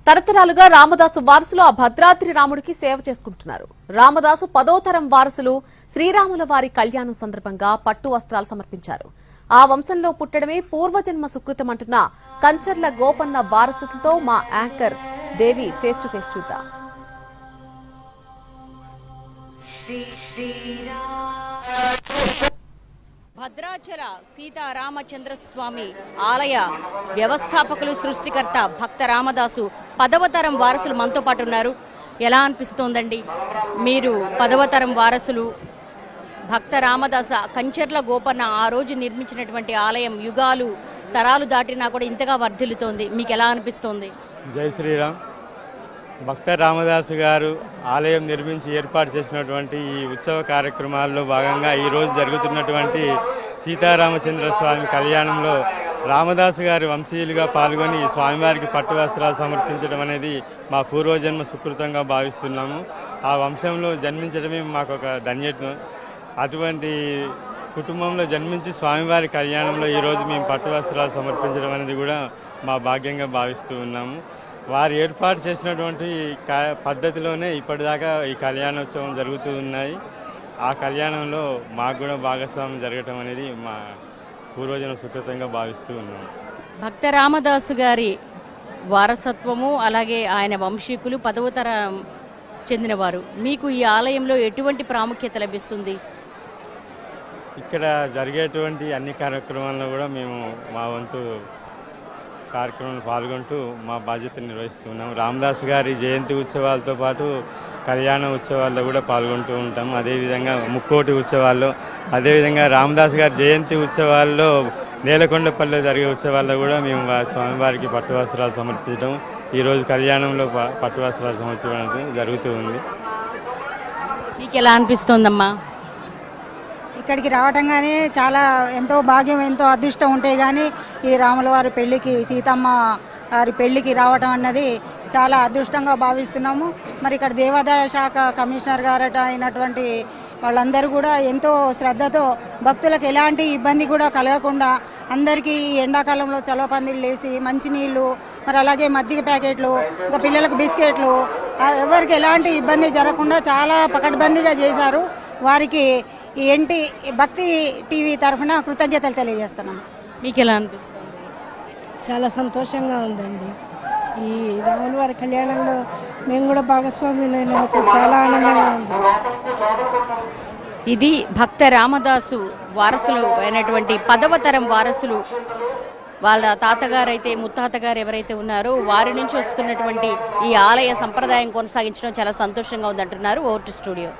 తరతరాలుగా రామదాసు వారసులు ఆ భద్రాద్రి రాముడికి సేవ చేసుకుంటున్నారు. రామదాసు 10వ తరం వారసులు శ్రీరాముల వారి కళ్యాణం సందర్భంగా పట్టు వస్త్రాలు సమర్పించారు. ఆ వంశంలో పుట్టడమే పూర్వజన్మ సుకృతం అంటున్న కంచర్ల గోపన్న వారసులతో మా anchor Devi face to face చూద్దాం. భద్రాచల సీతారామచంద్రస్వామి ఆలయ వ్యవస్థాపకులు సృష్టికర్త భక్త రామదాసు 10వ తరం వారసులు మనతో పాటు ఉన్నారు. ఎలా అనిపిస్తోందండి? మీరు 10వ తరం వారసులు, భక్త రామదాస కంచర్ల గోపన్న ఆ రోజు నిర్మించినటువంటి ఆలయం యుగాలు తరాలు దాటినా కూడా ఇంతగా వర్ధిల్లుతోంది. మీకు ఎలా అనిపిస్తోంది? జై శ్రీరామ్. భక్త రామదాసు గారు ఆలయం నిర్మించి ఏర్పాటు చేసినటువంటి ఈ ఉత్సవ కార్యక్రమాల్లో భాగంగా ఈరోజు జరుగుతున్నటువంటి సీతారామచంద్ర స్వామి కళ్యాణంలో రామదాసు గారి వంశీయులుగా పాల్గొని స్వామివారికి పట్టు వస్త్రాలు సమర్పించడం అనేది మా పూర్వజన్మ సుకృతంగా భావిస్తున్నాము. ఆ వంశంలో జన్మించడమే మాకు ఒక ధన్యత్వం. అటువంటి కుటుంబంలో జన్మించి స్వామివారి కళ్యాణంలో ఈరోజు మేము పట్టు వస్త్రాలు సమర్పించడం అనేది కూడా మా భాగ్యంగా భావిస్తూ ఉన్నాము. వారు ఏర్పాటు చేసినటువంటి పద్ధతిలోనే ఇప్పటిదాకా ఈ కళ్యాణోత్సవం జరుగుతూ ఉన్నాయి. ఆ కళ్యాణంలో మాకు కూడా భాగస్వామ్యం జరగటం అనేది మా పూర్వజన సుకృతంగా భావిస్తూ ఉన్నాము. భక్త రామదాసు గారి వారసత్వము అలాగే ఆయన వంశీకులు 10వ తరం చెందినవారు. మీకు ఈ ఆలయంలో ఎటువంటి ప్రాముఖ్యత లభిస్తుంది? ఇక్కడ జరిగేటువంటి అన్ని కార్యక్రమాల్లో కూడా మేము మా వంతు కార్యక్రమంలో పాల్గొంటూ మా బాధ్యతను నిర్వహిస్తున్నాం. రామదాస్ గారి జయంతి ఉత్సవాలతో పాటు కళ్యాణ ఉత్సవాల్లో కూడా పాల్గొంటూ ఉంటాం. అదేవిధంగా ముక్కోటి ఉత్సవాల్లో, అదేవిధంగా రామదాస్ గారి జయంతి ఉత్సవాల్లో నేలకొండపల్లిలో జరిగే ఉత్సవాల్లో కూడా మేము స్వామివారికి పట్టు వస్త్రాలు సమర్పించడం, ఈరోజు కళ్యాణంలో పట్టు వస్త్రాలు సమర్పించడం జరుగుతూ ఉంది. మీకు ఎలా అనిపిస్తోందమ్మా? ఇక్కడికి రావటం కానీ చాలా ఎంతో భాగ్యం, ఎంతో అదృష్టం ఉంటే కానీ ఈ రాముల వారి పెళ్లికి, సీతమ్మ వారి పెళ్లికి రావటం అన్నది చాలా అదృష్టంగా భావిస్తున్నాము. మరి ఇక్కడ దేవాదాయ శాఖ కమిషనర్ గారట అయినటువంటి వాళ్ళందరూ కూడా ఎంతో శ్రద్ధతో భక్తులకు ఎలాంటి ఇబ్బంది కూడా కలగకుండా అందరికీ ఎండాకాలంలో చలవ పందిళ్ళు వేసి మంచినీళ్ళు, మరి అలాగే మజ్జిగ ప్యాకెట్లు, ఇంకా పిల్లలకు బిస్కెట్లు, ఎవరికి ఎలాంటి ఇబ్బంది జరగకుండా చాలా పకడ్బందీగా చేశారు. వారికి ఈ భక్తి టీవీ తరఫున కృతజ్ఞతలు తెలియజేస్తున్నాం. మీకు ఎలా అనిపిస్తుంది? చాలా సంతోషంగా ఉందండి. ఈ రాముల వారి కళ్యాణంలో మేము కూడా భాగస్వామ్యులైనందుకు చాలా ఆనందంగా ఉంది. ఇది భక్త రామదాసు వారసులు అయినటువంటి 10వ తరం వారసులు. వాళ్ళ తాతగారు అయితే, ముత్తాతగారు ఎవరైతే ఉన్నారో వారి నుంచి వస్తున్నటువంటి ఈ ఆలయ సంప్రదాయం కొనసాగించడం చాలా సంతోషంగా ఉందంటున్నారు. Over to studio.